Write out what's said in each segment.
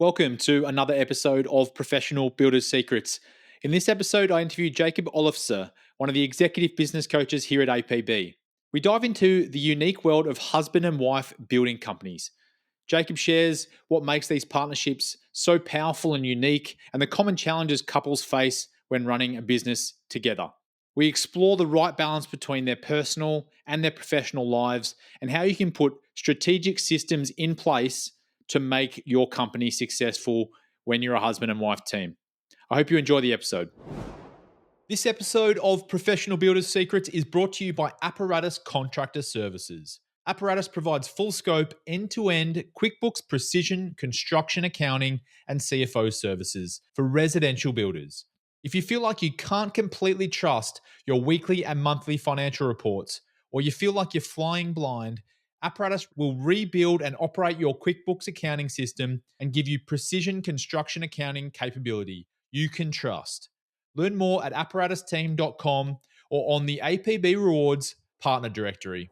Welcome to another episode of Professional Builders Secrets. In this episode, I interview Jacob Oelofse, one of the executive business coaches here at APB. We dive into the unique world of husband and wife building companies. Jacob shares what makes these partnerships so powerful and unique and the common challenges couples face when running a business together. We explore the right balance between their personal and their professional lives and how you can put strategic systems in place to make your company successful when you're a husband and wife team. I hope you enjoy the episode. This episode of Professional Builders Secrets is brought to you by Apparatus Contractor Services. Apparatus provides full scope, end-to-end QuickBooks precision construction accounting and CFO services for residential builders. If you feel like you can't completely trust your weekly and monthly financial reports, or you feel like you're flying blind, Apparatus will rebuild and operate your QuickBooks accounting system and give you precision construction accounting capability you can trust. Learn more at apparatusteam.com or on the APB Rewards Partner Directory.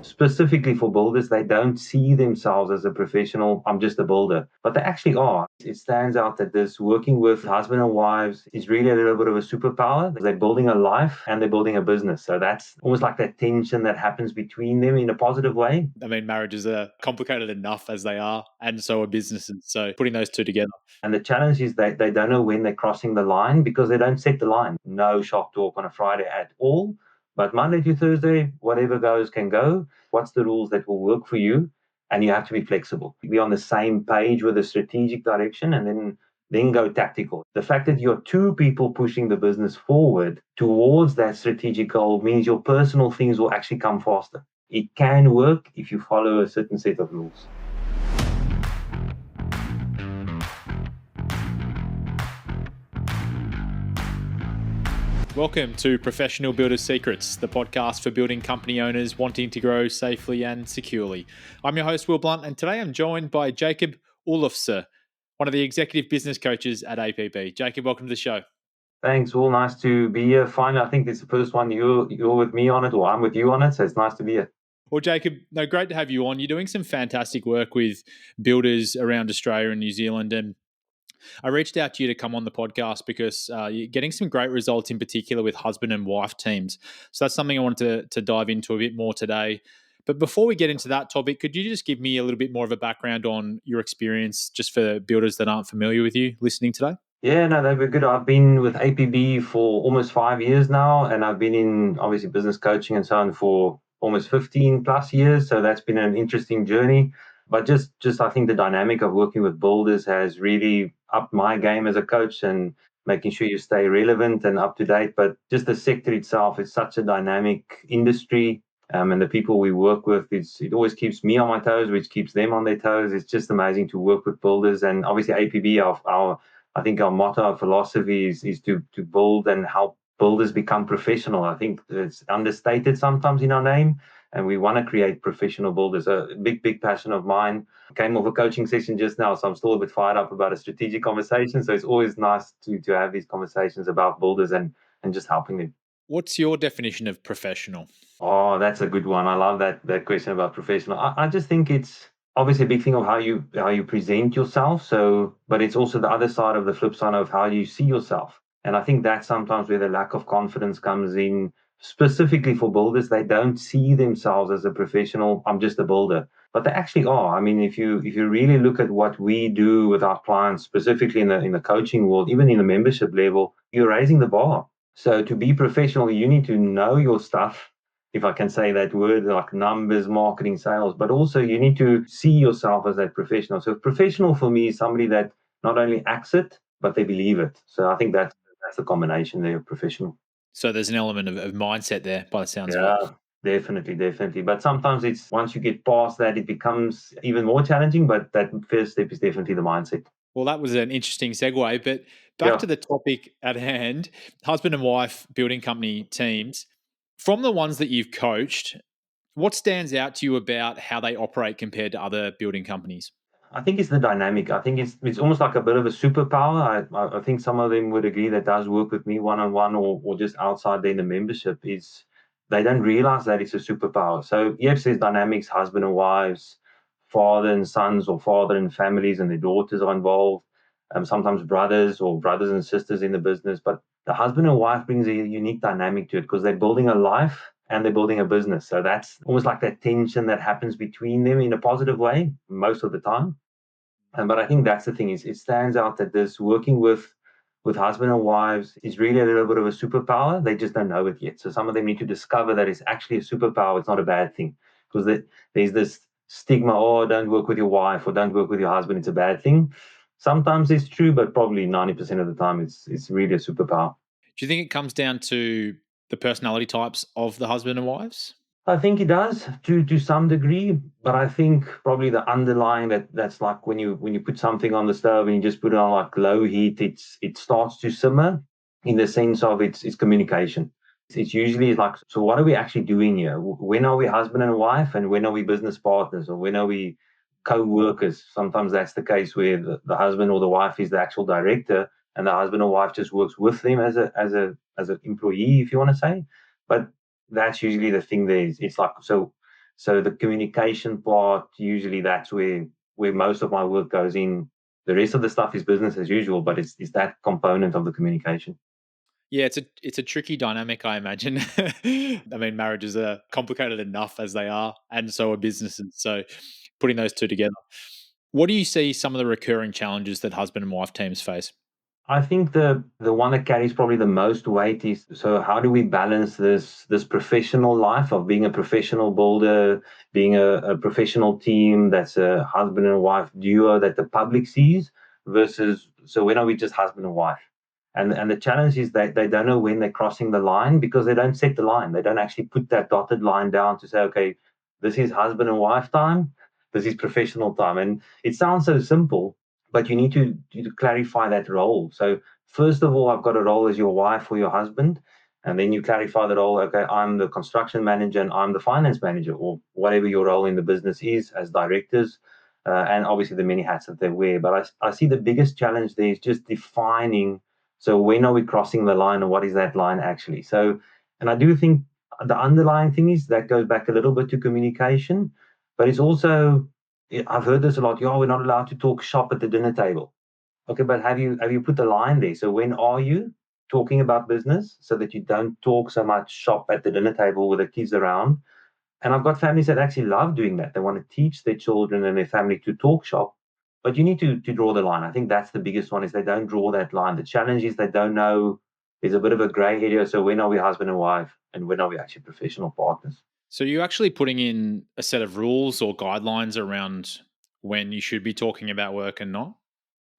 Specifically for builders, they don't see themselves as a professional, I'm just a builder, but they actually are. It stands out that this working with husband and wives is really a little bit of a superpower. They're building a life and they're building a business. So that's almost like that tension that happens between them in a positive way. I mean, marriages are complicated enough as they are, and so are businesses. So putting those two together. And the challenge is that they don't know when they're crossing the line because they don't set the line. No shop talk on a Friday at all. But Monday to Thursday, whatever goes can go. What's the rules that will work for you? And you have to be flexible. Be on the same page with a strategic direction and then go tactical. The fact that you're two people pushing the business forward towards that strategic goal means your personal things will actually come faster. It can work if you follow a certain set of rules. Welcome to Professional Builders Secrets, the podcast for building company owners wanting to grow safely and securely. I'm your host, Will Blunt, and today I'm joined by Jacob Oelofse, one of the executive business coaches at APB. Jacob, welcome to the show. Thanks, Will. Nice to be here. Finally, I think it's the first one you're with me on it, or I'm with you on it, so it's nice to be here. Well, Jacob, great to have you on. You're doing some fantastic work with builders around Australia and New Zealand, and I reached out to you to come on the podcast because you're getting some great results, in particular with husband and wife teams. So that's something I wanted to dive into a bit more today. But before we get into that topic, could you just give me a little bit more of a background on your experience, just for builders that aren't familiar with you listening today? Yeah, no, that'd be good. I've been with APB for almost 5 years now, and I've been in obviously business coaching and so on for almost 15 plus years. So that's been an interesting journey. But just I think the dynamic of working with builders has really upped my game as a coach and making sure you stay relevant and up to date. But just the sector itself is such a dynamic industry. And the people we work with, it always keeps me on my toes, which keeps them on their toes. It's just amazing to work with builders. And obviously APB, I think our motto, our philosophy is to build and help builders become professional. I think it's understated sometimes in our name, and we want to create professional builders. A big passion of mine. Came off a coaching session just now, so I'm still a bit fired up about a strategic conversation. So it's always nice to have these conversations about builders and just helping them. What's your definition of professional? Oh, that's a good one. I love that question about professional. I just think it's obviously a big thing of how you present yourself. So, but it's also the other side of the flip side of how you see yourself. And I think that's sometimes where the lack of confidence comes in. Specifically for builders, they don't see themselves as a professional. I'm just a builder, but they actually are. I mean, if you really look at what we do with our clients, specifically in the coaching world, even in the membership level, you're raising the bar. So to be professional, you need to know your stuff, if I can say that word, like numbers, marketing, sales, but also you need to see yourself as that professional. So professional for me is somebody that not only acts it, but they believe it. So I think that's the combination there of professional. So there's an element of mindset there by the sounds of Yeah, it. definitely. But sometimes it's once you get past that, it becomes even more challenging. But that first step is definitely the mindset. Well, that was an interesting segue, but back Yeah. to the topic at hand, husband and wife building company teams. From the ones that you've coached, what stands out to you about how they operate compared to other building companies? I think it's the dynamic. I think it's almost like a bit of a superpower. I think some of them would agree that does work with me one on one or just outside there in the membership is they don't realize that it's a superpower. So yes, there's dynamics, husband and wives, father and sons or father and families and their daughters are involved. Sometimes brothers or brothers and sisters in the business. But the husband and wife brings a unique dynamic to it because they're building a life and they're building a business. So that's almost like that tension that happens between them in a positive way most of the time. But I think that's the thing is it stands out that this working with husband and wives is really a little bit of a superpower. They just don't know it yet. So some of them need to discover that it's actually a superpower. It's not a bad thing because there's this stigma. Oh, don't work with your wife or don't work with your husband. It's a bad thing. Sometimes it's true, but probably 90% of the time it's really a superpower. Do you think it comes down to the personality types of the husband and wives? I think it does to some degree, but I think probably the underlying that's like when you put something on the stove and you just put it on like low heat, it starts to simmer in the sense of it's communication. It's usually like, so what are we actually doing here? When are we husband and wife, and when are we business partners, or when are we co-workers? Sometimes that's the case where the husband or the wife is the actual director, and the husband or wife just works with them as an employee, if you want to say. But that's usually the thing there is it's like so the communication part usually that's where most of my work goes in. The rest of the stuff is business as usual, but it's that component of the communication. Yeah, it's a tricky dynamic, I imagine. I mean, marriages are complicated enough as they are, and so are businesses. So, putting those two together, what do you see some of the recurring challenges that husband and wife teams face? I think the one that carries probably the most weight is, so how do we balance this professional life of being a professional builder, being a professional team that's a husband and wife duo that the public sees, versus, so when are we just husband and wife? And the challenge is that they don't know when they're crossing the line because they don't set the line. They don't actually put that dotted line down to say, okay, this is husband and wife time, this is professional time. And it sounds so simple, but you need to clarify that role. So first of all, I've got a role as your wife or your husband, and then you clarify the role. Okay, I'm the construction manager and I'm the finance manager, or whatever your role in the business is as directors, and obviously the many hats that they wear. But I see the biggest challenge there is just defining. So when are we crossing the line, and what is that line actually? So, and I do think the underlying thing is that goes back a little bit to communication, but it's also, yeah, I've heard this a lot. Yeah, we're not allowed to talk shop at the dinner table. Okay, but have you put the line there? So when are you talking about business so that you don't talk so much shop at the dinner table with the kids around? And I've got families that actually love doing that. They want to teach their children and their family to talk shop, but you need to draw the line. I think that's the biggest one is they don't draw that line. The challenge is they don't know. There's a bit of a gray area. So when are we husband and wife, and when are we actually professional partners? So, you're actually putting in a set of rules or guidelines around when you should be talking about work and not?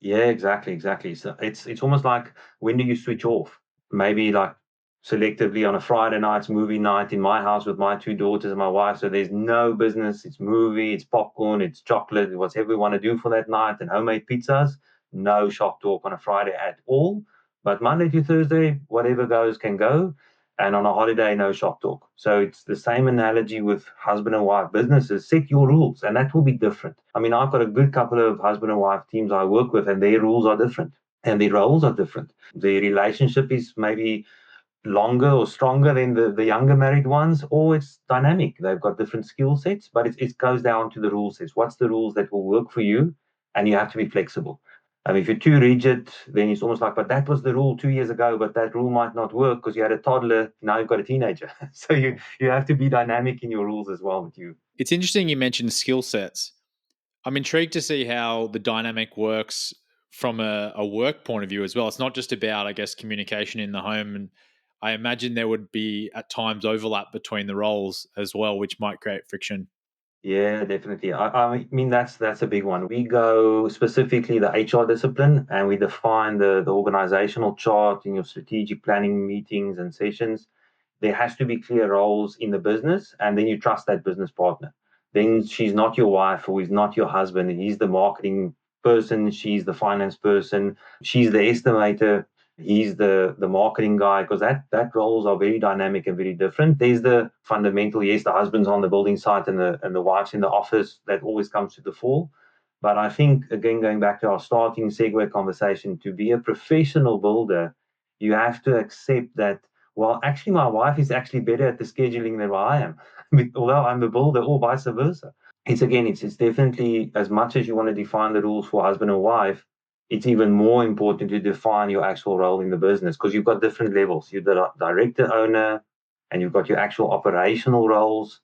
Yeah, exactly, exactly. So it's almost like, when do you switch off? Maybe like selectively on a Friday night's movie night in my house with my two daughters and my wife. So there's no business. It's movie, it's popcorn, it's chocolate, whatever we want to do for that night, and homemade pizzas. No shop talk on a Friday at all. But Monday to Thursday, whatever goes can go. And on a holiday, no shop talk. So it's the same analogy with husband and wife businesses. Set your rules, and that will be different. I mean, I've got a good couple of husband and wife teams I work with, and their rules are different and their roles are different. The relationship is maybe longer or stronger than the younger married ones, or it's dynamic. They've got different skill sets, but it goes down to the rule sets. What's the rules that will work for you? And you have to be flexible. If you're too rigid, then it's almost like, but that was the rule 2 years ago, but that rule might not work because you had a toddler, now you've got a teenager. So you have to be dynamic in your rules as well with you. It's interesting you mentioned skill sets. I'm intrigued to see how the dynamic works from a work point of view as well. It's not just about, I guess, communication in the home. And I imagine there would be at times overlap between the roles as well, which might create friction. Yeah, definitely. I mean, that's a big one. We go specifically the HR discipline, and we define the organizational chart in your strategic planning meetings and sessions. There has to be clear roles in the business, and then you trust that business partner. Then she's not your wife, or he's not your husband. He's the marketing person, she's the finance person, she's the estimator, he's the marketing guy, because that roles are very dynamic and very different. There's the fundamental, yes, the husband's on the building site and the wife's in the office. That always comes to the fore. But I think, again, going back to our starting segue conversation, to be a professional builder, you have to accept that, well, actually, my wife is actually better at the scheduling than I am, although I'm the builder, or vice versa. it's definitely, as much as you want to define the rules for husband and wife, it's even more important to define your actual role in the business, because you've got different levels. You're the director, owner, and you've got your actual operational roles.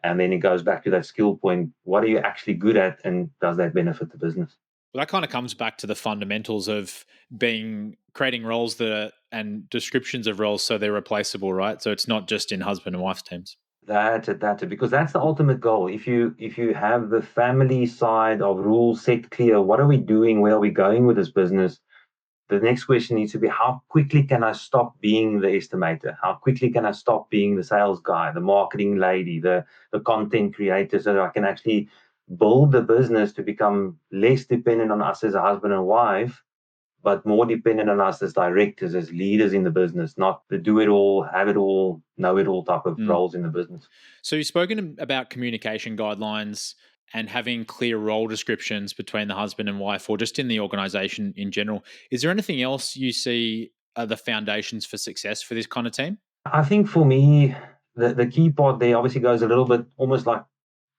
And then it goes back to that skill point. What are you actually good at, and does that benefit the business? Well, that kind of comes back to the fundamentals of being creating roles that are, and descriptions of roles so they're replaceable, right? So it's not just in husband and wife teams. That's it, because that's the ultimate goal. If you have the family side of rules set clear, what are we doing? Where are we going with this business? The next question needs to be, how quickly can I stop being the estimator? How quickly can I stop being the sales guy, the marketing lady, the content creator, so that I can actually build the business to become less dependent on us as a husband and wife, but more dependent on us as directors, as leaders in the business, not the do it all, have it all, know it all type of Mm. roles in the business. So you've spoken about communication guidelines and having clear role descriptions between the husband and wife, or just in the organization in general. Is there anything else you see are the foundations for success for this kind of team? I think for me, the key part there obviously goes a little bit almost like,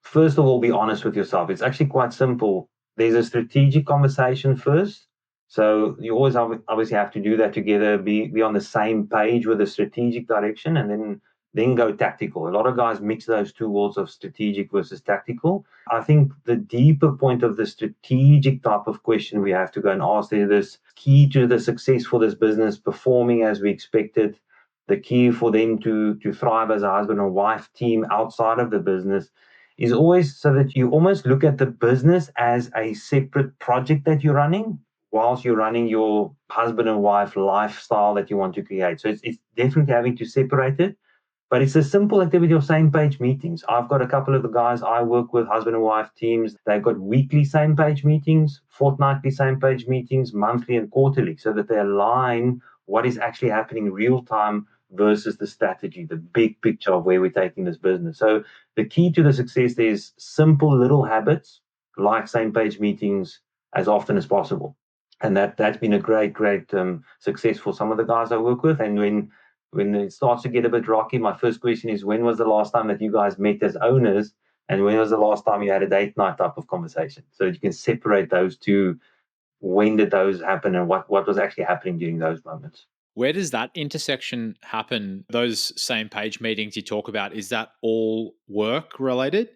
first of all, be honest with yourself. It's actually quite simple. There's a strategic conversation first. So you always obviously have to do that together, be on the same page with the strategic direction, and then go tactical. A lot of guys mix those two worlds of strategic versus tactical. I think the deeper point of the strategic type of question we have to go and ask is this: key to the success for this business performing as we expected, the key for them to thrive as a husband and wife team outside of the business, is always so that you almost look at the business as a separate project that you're running whilst you're running your husband and wife lifestyle that you want to create. So it's definitely having to separate it, but it's a simple activity of same page meetings. I've got a couple of the guys I work with, husband and wife teams. They've got weekly same page meetings, fortnightly same page meetings, monthly and quarterly, so that they align what is actually happening real time versus the strategy, the big picture of where we're taking this business. So the key to the success is simple little habits like same page meetings as often as possible. And that's been a great success for some of the guys I work with. And when it starts to get a bit rocky, my first question is, when was the last time that you guys met as owners? And when was the last time you had a date night type of conversation? So that you can separate those two. When did those happen, and what was actually happening during those moments? Where does that intersection happen? Those same page meetings you talk about, is that all work related,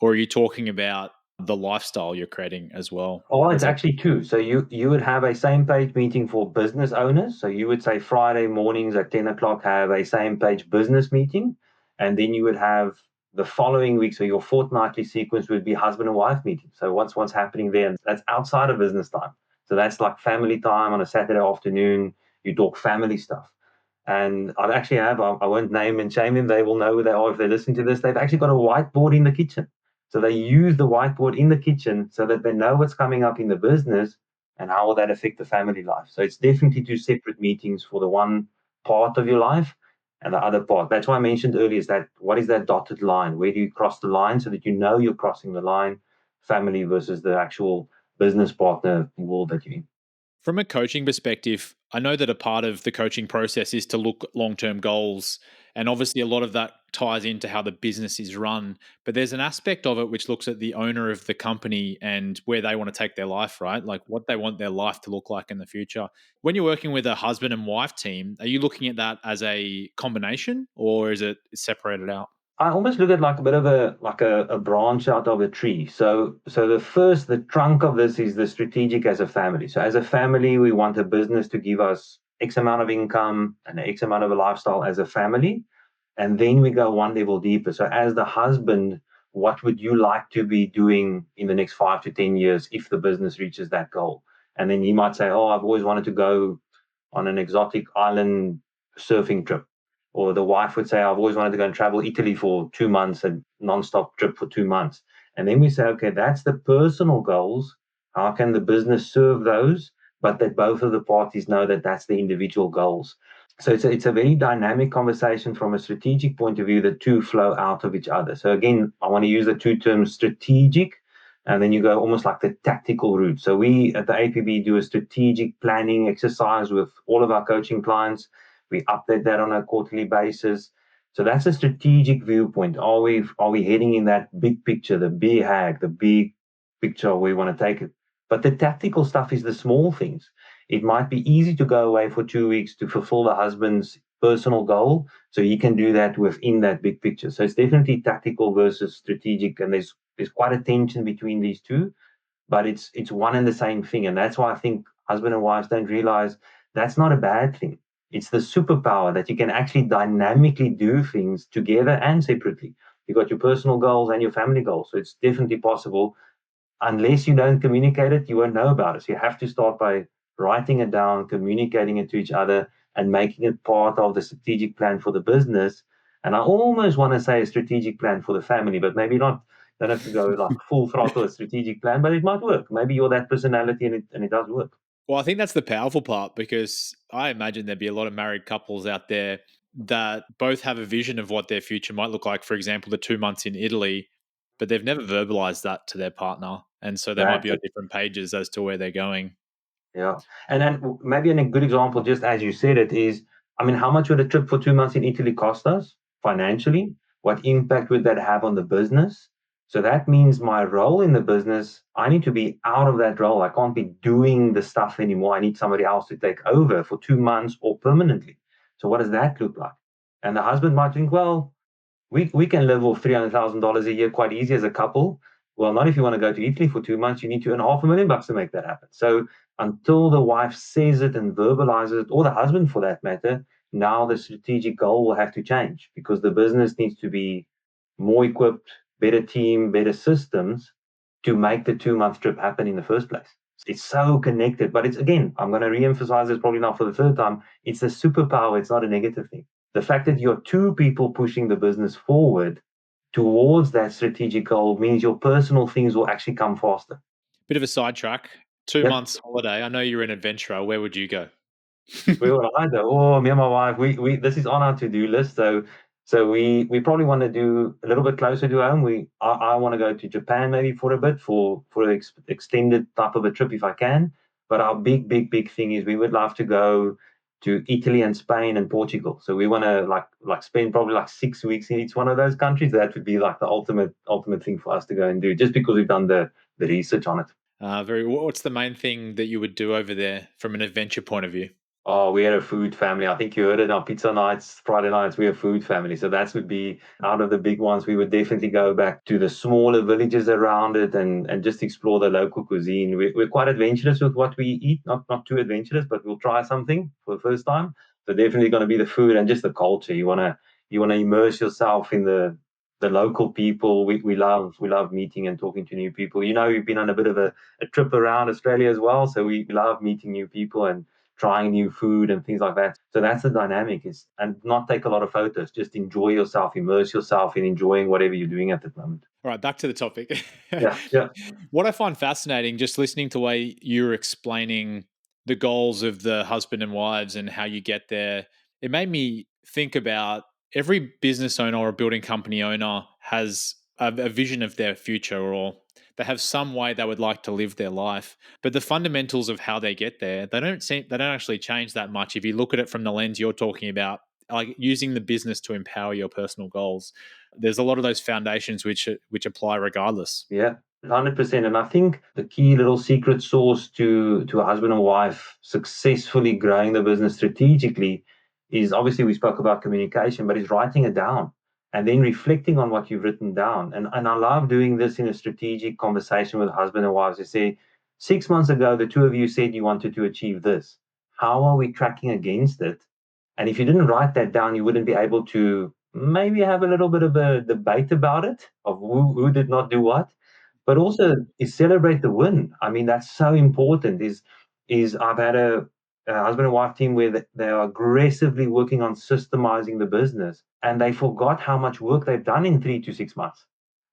or are you talking about the lifestyle you're creating as well? Oh, Or it's is it actually two. So you would have a same page meeting for business owners. So you would say Friday mornings at 10 o'clock have a same page business meeting. And then you would have the following week. So your fortnightly sequence would be husband and wife meeting. So what's happening there? And that's outside of business time. So that's like family time on a Saturday afternoon. You talk family stuff. And I actually have, I won't name and shame them. They will know who they are if they listen to this. They've actually got a whiteboard in the kitchen. So they use the whiteboard in the kitchen so that they know what's coming up in the business and how will that affect the family life. So it's definitely two separate meetings for the one part of your life and the other part. That's why I mentioned earlier is that, what is that dotted line? Where do you cross the line so that you know you're crossing the line, family versus the actual business partner world that you're in? from a coaching perspective? I know that a part of the coaching process is to look at long-term goals, and obviously a lot of that ties into how the business is run, but there's an aspect of it which looks at the owner of the company and where they want to take their life, right? Like what they want their life to look like in the future. When you're working with a husband and wife team, are you looking at that as a combination, or is it separated out? I almost look at like a bit of a branch out of a tree. So the trunk of this is the strategic as a family. So as a family, we want a business to give us X amount of income and X amount of a lifestyle as a family. And then we go one level deeper. So as the husband, what would you like to be doing in the next 5 to 10 years if the business reaches that goal? And then he might say, oh, I've always wanted to go on an exotic island surfing trip. Or the wife would say, I've always wanted to go and travel Italy for 2 months, a non-stop trip for 2 months. And then we say, okay, that's the personal goals. How can the business serve those? But that both of the parties know that that's the individual goals. So it's a very dynamic conversation from a strategic point of view. The two flow out of each other. So again, I want to use the two terms strategic, and then you go almost like the tactical route. So we at the APB do a strategic planning exercise with all of our coaching clients. We update that on a quarterly basis So that's a strategic viewpoint. Are we heading in that big picture, the big hack, the big picture we want to take it? But the tactical stuff is the small things. It might be easy to go away for 2 weeks to fulfill the husband's personal goal, so he can do that within that big picture. So it's definitely tactical versus strategic, and there's quite a tension between these two, but it's one and the same thing. And that's why I think husband and wives don't realize that's not a bad thing. It's the superpower that you can actually dynamically do things together and separately. You got your personal goals and your family goals. So it's definitely possible. Unless you don't communicate it, you won't know about it. So you have to start by writing it down, communicating it to each other, and making it part of the strategic plan for the business. And I almost want to say a strategic plan for the family, but maybe not. Don't have to go like full throttle a strategic plan, but it might work. Maybe you're that personality and it does work. Well, I think that's the powerful part, because I imagine there'd be a lot of married couples out there that both have a vision of what their future might look like. For example, the 2 months in Italy, but they've never verbalized that to their partner. And so they might be on Exactly. different pages as to where they're going. Yeah. And then maybe a good example, just as you said it, is I mean, how much would a trip for 2 months in Italy cost us financially? What impact would that have on the business? So that means my role in the business, I need to be out of that role. I can't be doing the stuff anymore. I need somebody else to take over for 2 months or permanently. So what does that look like? And the husband might think, well, we can live off $300,000 a year quite easy as a couple. Well, not if you want to go to Italy for 2 months. You need to earn $500,000 to make that happen. So until the wife says it and verbalizes it, or the husband for that matter, now the strategic goal will have to change because the business needs to be more equipped, better team, better systems to make the 2 month trip happen in the first place. It's so connected, but it's again, I'm going to re-emphasize this probably now for the third time. It's a superpower. It's not a negative thing. The fact that you're two people pushing the business forward towards that strategic goal means your personal things will actually come faster. Bit of a sidetrack. Two Yep. months holiday. I know you're an adventurer. Where would you go? We were either, oh, me and my wife, we this is on our to-do list. So we probably want to do a little bit closer to home. I want to go to Japan maybe for a bit for an extended type of a trip if I can. But our big thing is we would love to go to Italy and Spain and Portugal. So we want to like spend probably like 6 weeks in each one of those countries. That would be like the ultimate thing for us to go and do, just because we've done the research on it. What's the main thing that you would do over there from an adventure point of view? Oh, we are a food family. I think you heard it on pizza nights, Friday nights. We're a food family. So that would be out of the big ones. We would definitely go back to the smaller villages around it and just explore the local cuisine. We're quite adventurous with what we eat. Not too adventurous, but we'll try something for the first time. So definitely going to be the food and just the culture. You wanna immerse yourself in the local people. We love meeting and talking to new people. We've been on a bit of a trip around Australia as well. So we love meeting new people and trying new food and things like that. So that's the dynamic is and not take a lot of photos. Just enjoy yourself, immerse yourself in enjoying whatever you're doing at the moment. All right, back to the topic. Yeah, yeah, What I find fascinating, just listening to the way you're explaining the goals of the husband and wives and how you get there, it made me think about every business owner or building company owner has a vision of their future, or they have some way they would like to live their life. But the fundamentals of how they get there, they don't actually change that much if you look at it from the lens you're talking about, like using the business to empower your personal goals. There's a lot of those foundations which apply regardless. yeah. 100%. And I think the key little secret sauce to a husband and wife successfully growing the business strategically is obviously we spoke about communication, but it's writing it down and then reflecting on what you've written down. And I love doing this in a strategic conversation with husband and wives. They say, 6 months ago, the two of you said you wanted to achieve this. How are we tracking against it? And if you didn't write that down, you wouldn't be able to maybe have a little bit of a debate about it of who did not do what, but also is celebrate the win. I mean, that's so important. Is I've had a husband and wife team where they are aggressively working on systemizing the business, and they forgot how much work they've done in 3 to 6 months.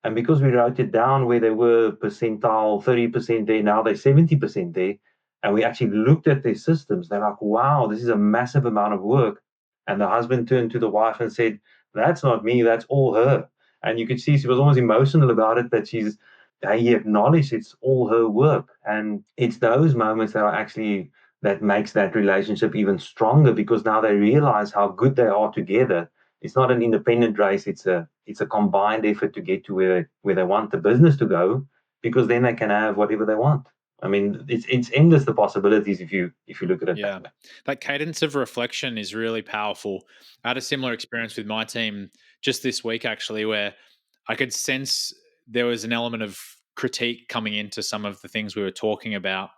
And because we wrote it down where they were percentile 30% there, now they're 70% there, and we actually looked at their systems, they're like, wow, this is a massive amount of work. And the husband turned to the wife and said, that's not me, that's all her. And you could see she was almost emotional about it, that he acknowledged it's all her work. And it's those moments that are actually that makes that relationship even stronger because now they realize how good they are together It's not an independent race. It's a combined effort to get to where they want the business to go, because then they can have whatever they want. I mean, it's endless the possibilities if you look at it that Yeah. way. That cadence of reflection is really powerful. I had a similar experience with my team just this week, actually, where I could sense there was an element of critique coming into some of the things we were talking about.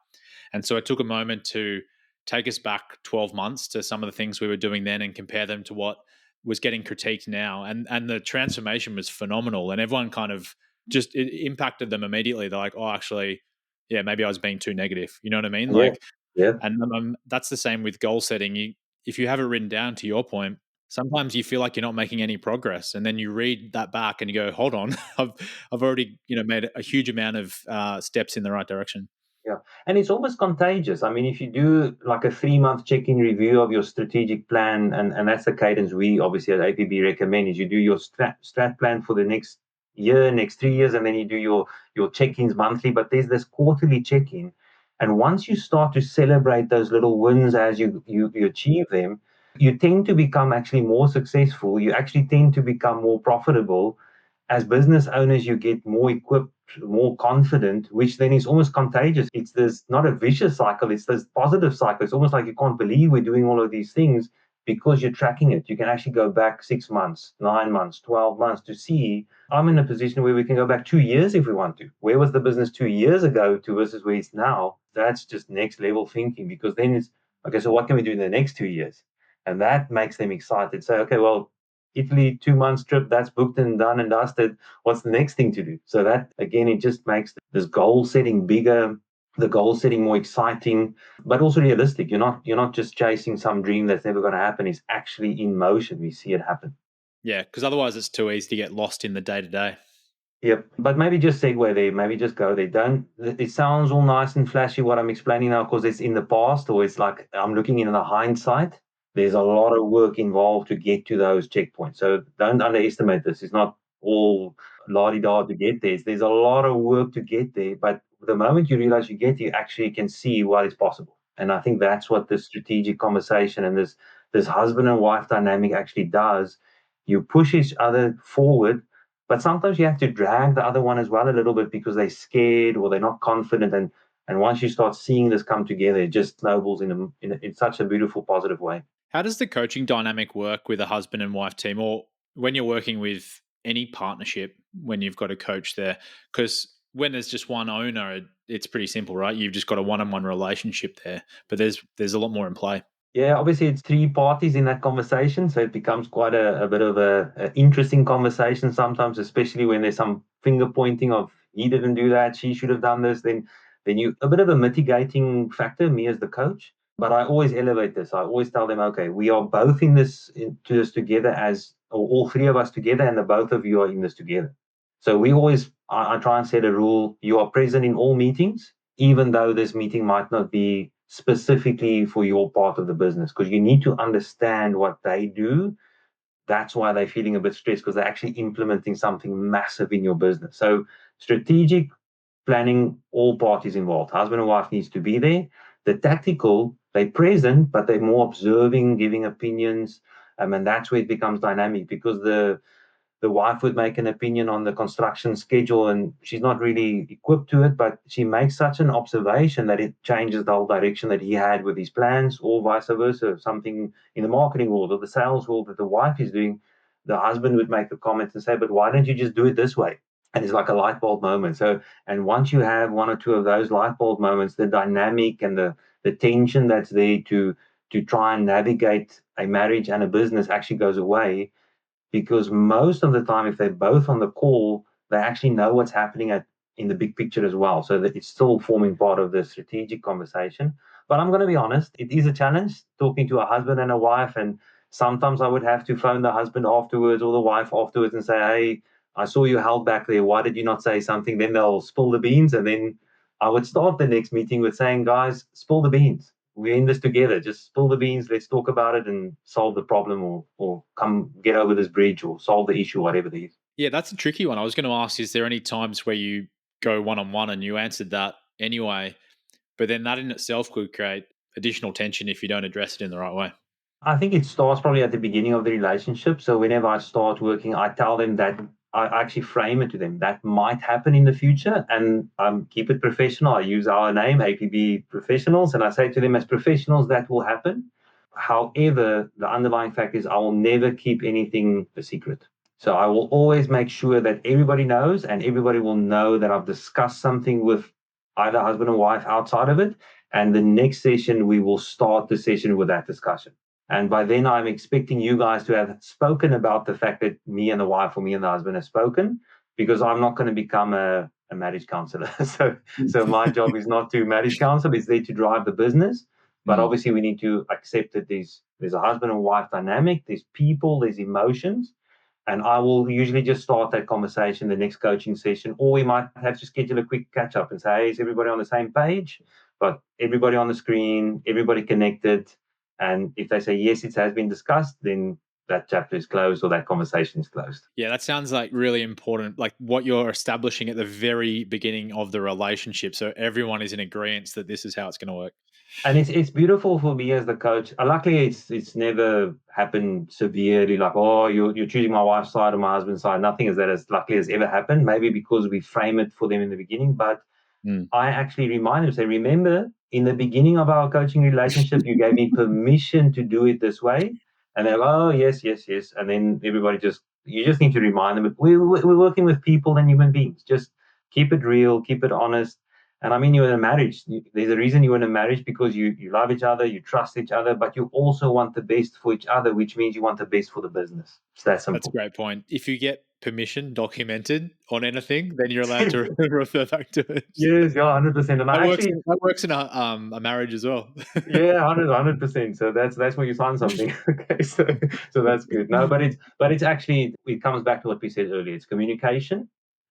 And so I took a moment to take us back 12 months to some of the things we were doing then and compare them to what was getting critiqued now. And the transformation was phenomenal. And everyone kind of just it impacted them immediately. They're like, oh, actually, yeah, maybe I was being too negative. You know what I mean? Yeah, Like, yeah. and that's the same with goal setting. If you have it written down, to your point, sometimes you feel like you're not making any progress, and then you read that back and you go, "Hold on, I've already made a huge amount of steps in the right direction." Yeah. And it's almost contagious. I mean, if you do like a 3 month check-in review of your strategic plan, and that's the cadence we obviously at APB recommend, is you do your strat plan for the next year, next 3 years, and then you do your check-ins monthly. But there's this quarterly check-in. And once you start to celebrate those little wins as you achieve them, you tend to become actually more successful. You actually tend to become more profitable. As business owners, you get more equipped, more confident, which then is almost contagious. It's this not a vicious cycle, it's this positive cycle. It's almost like you can't believe we're doing all of these things because you're tracking it. You can actually go back 6 months, 9 months, 12 months to see. I'm in a position where we can go back 2 years if we want to. Where was the business 2 years ago to versus where it's now? That's just next level thinking, because then it's okay, so what can we do in the next 2 years? And that makes them excited. Say, okay, well, Italy 2 months trip, that's booked and done and dusted. What's the next thing to do? So that again, it just makes this goal setting bigger, the goal setting more exciting, but also realistic. You're not just chasing some dream that's never going to happen. It's actually in motion. We see it happen. Yeah, because otherwise it's too easy to get lost in the day to day. Yep. But maybe just segue there. Maybe just go there. Don't. It sounds all nice and flashy what I'm explaining now because it's in the past, or it's like I'm looking in the hindsight. There's a lot of work involved to get to those checkpoints. So don't underestimate this. It's not all la di da to get there. There's a lot of work to get there. But the moment you realize you get there, you actually can see what is possible. And I think that's what this strategic conversation and this husband and wife dynamic actually does. You push each other forward, but sometimes you have to drag the other one as well a little bit because they're scared or they're not confident. And once you start seeing this come together, it just snowballs in such a beautiful, positive way. How does the coaching dynamic work with a husband and wife team, or when you're working with any partnership when you've got a coach there? Because when there's just one owner, it's pretty simple, right? You've just got a one-on-one relationship there, but there's a lot more in play. Yeah, obviously it's three parties in that conversation, so it becomes quite a bit of a interesting conversation sometimes, especially when there's some finger pointing of he didn't do that, she should have done this. Then you a bit of a mitigating factor, me as the coach. But I always elevate this. I always tell them, okay, we are both into this together as or all three of us together, and the both of you are in this together. So we always I try and set a rule: you are present in all meetings, even though this meeting might not be specifically for your part of the business, because you need to understand what they do. That's why they're feeling a bit stressed, because they're actually implementing something massive in your business. So strategic planning, all parties involved, husband and wife needs to be there. The tactical, they're present, but they're more observing, giving opinions. And that's where it becomes dynamic, because the wife would make an opinion on the construction schedule and she's not really equipped to it, but she makes such an observation that it changes the whole direction that he had with his plans, or vice versa. Something in the marketing world or the sales world that the wife is doing, the husband would make a comment and say, but why don't you just do it this way? And it's like a light bulb moment. So, and once you have one or two of those light bulb moments, the dynamic and the tension that's there to try and navigate a marriage and a business actually goes away, because most of the time, if they're both on the call, they actually know what's happening in the big picture as well. So that it's still forming part of the strategic conversation. But I'm going to be honest, it is a challenge talking to a husband and a wife. And sometimes I would have to phone the husband afterwards or the wife afterwards and say, hey, I saw you held back there. Why did you not say something? Then they'll spill the beans. And then I would start the next meeting with saying, guys, spill the beans. We're in this together. Just spill the beans. Let's talk about it and solve the problem, or come get over this bridge or solve the issue, whatever it is. Yeah, that's a tricky one. I was going to ask, is there any times where you go one-on-one, and you answered that anyway, but then that in itself could create additional tension if you don't address it in the right way? I think it starts probably at the beginning of the relationship. So whenever I start working, I tell them that I actually frame it to them that might happen in the future, and keep it professional. I use our name, APB Professionals, and I say to them, as professionals, that will happen. However, the underlying fact is I will never keep anything a secret. So I will always make sure that everybody knows, and everybody will know that I've discussed something with either husband or wife outside of it. And the next session, we will start the session with that discussion. And by then, I'm expecting you guys to have spoken about the fact that me and the wife or me and the husband have spoken, because I'm not going to become a marriage counselor. So my job is not to marriage counsel, it's there to drive the business. But Mm. obviously, we need to accept that there's a husband and wife dynamic, there's people, there's emotions. And I will usually just start that conversation, the next coaching session, or we might have to schedule a quick catch up and say, hey, is everybody on the same page? But everybody on the screen, everybody connected. And if they say, yes, it has been discussed, then that chapter is closed or that conversation is closed. Yeah, that sounds like really important, like what you're establishing at the very beginning of the relationship. So everyone is in agreement that this is how it's going to work. And it's beautiful for me as the coach. Luckily, it's never happened severely. Like, oh, you're choosing my wife's side or my husband's side. Nothing as that as luckily has ever happened. Maybe because we frame it for them in the beginning, but Mm. I actually remind them, say, remember, in the beginning of our coaching relationship, you gave me permission to do it this way. And they're like, oh, yes, yes, yes. And then everybody you just need to remind them, we're working with people and human beings. Just keep it real, keep it honest. And I mean, you're in a marriage. There's a reason you're in a marriage, because you love each other, you trust each other, but you also want the best for each other, which means you want the best for the business. It's that That's a simple. great point. If you get permission documented on anything, then you're allowed to refer back to it. Yes, yeah, 100%. And I actually, That works in a marriage as well. yeah, 100%. So that's where you find something. Okay, so that's good. No, but it's actually, it comes back to what we said earlier. It's communication,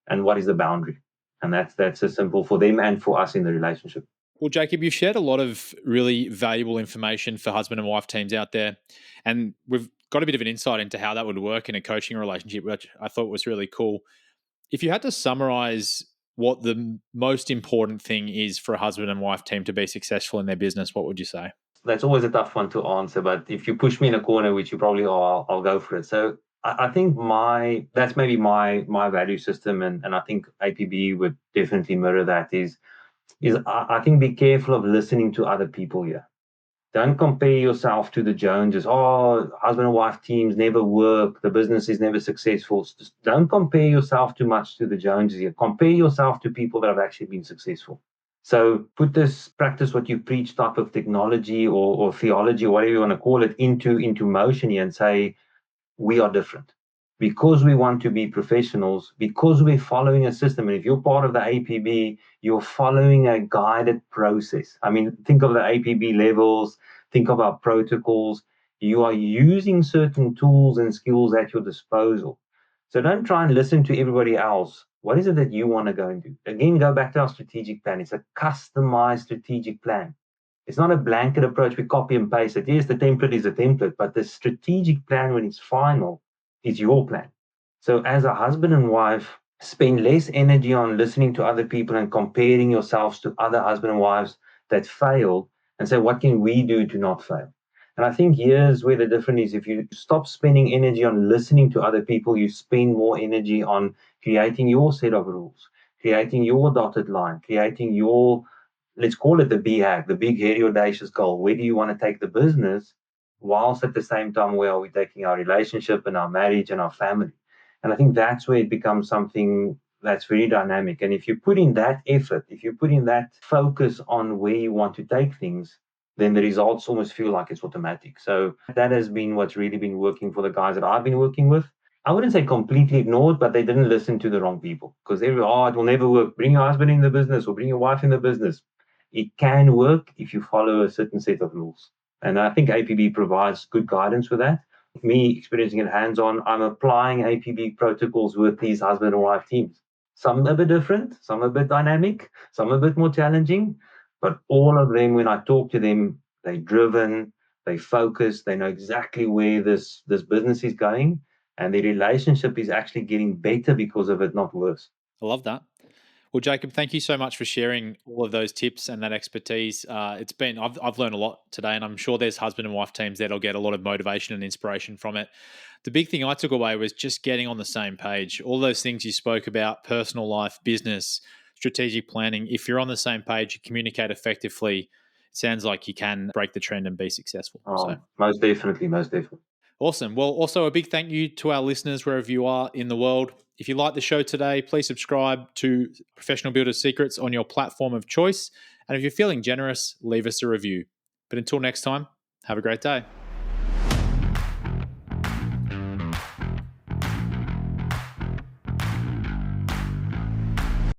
and what is the boundary, and that's as simple for them and for us in the relationship. Well, Jacob, you've shared a lot of really valuable information for husband and wife teams out there. And we've got a bit of an insight into how that would work in a coaching relationship, which I thought was really cool. If you had to summarize what the most important thing is for a husband and wife team to be successful in their business, what would you say? That's always a tough one to answer, but if you push me in a corner, which you probably are, I'll go for it. So I think that's maybe my value system, and I think APB would definitely mirror that. Is I think be careful of listening to other people here. Don't compare yourself to the Joneses. Oh, husband and wife teams never work. The business is never successful. Just don't compare yourself too much to the Joneses here. Compare yourself to people that have actually been successful. So put this practice what you preach type of technology or theology, or whatever you want to call it, into motion here, and say, we are different because we want to be professionals, because we're following a system. And if you're part of the APB, you're following a guided process. I mean, think of the APB levels, think of our protocols. You are using certain tools and skills at your disposal. So don't try and listen to everybody else. What is it that you want to go and do? Again, go back to our strategic plan. It's a customized strategic plan. It's not a blanket approach. We copy and paste it. Yes, the template is a template, but the strategic plan, when it's final, is your plan. So, as a husband and wife, spend less energy on listening to other people and comparing yourselves to other husband and wives that failed, and say, what can we do to not fail? And I think here's where the difference is. If you stop spending energy on listening to other people, you spend more energy on creating your set of rules, creating your dotted line, creating your, let's call it the BHAG, the big, hairy, audacious goal. Where do you want to take the business? Whilst at the same time, where are we taking our relationship and our marriage and our family? And I think that's where it becomes something that's very dynamic. And if you put in that effort, if you put in that focus on where you want to take things, then the results almost feel like it's automatic. So that has been what's really been working for the guys that I've been working with. I wouldn't say completely ignored, but they didn't listen to the wrong people, because they were, oh, it will never work. Bring your husband in the business or bring your wife in the business. It can work if you follow a certain set of rules. And I think APB provides good guidance for that. Me experiencing it hands on, I'm applying APB protocols with these husband and wife teams. Some a bit different, some a bit dynamic, some a bit more challenging, but all of them, when I talk to them, they're driven, they focus, they know exactly where this business is going, and the relationship is actually getting better because of it, not worse. I love that. Well, Jacob, thank you so much for sharing all of those tips and that expertise. I've learned a lot today, and I'm sure there's husband and wife teams that'll get a lot of motivation and inspiration from it. The big thing I took away was just getting on the same page. All those things you spoke about, personal life, business, strategic planning. If you're on the same page, you communicate effectively. It sounds like you can break the trend and be successful. So Most definitely, most definitely. awesome. Well, also a big thank you to our listeners wherever you are in the world. If you like the show today, please subscribe to Professional Builder Secrets on your platform of choice. And if you're feeling generous, leave us a review. But until next time, have a great day.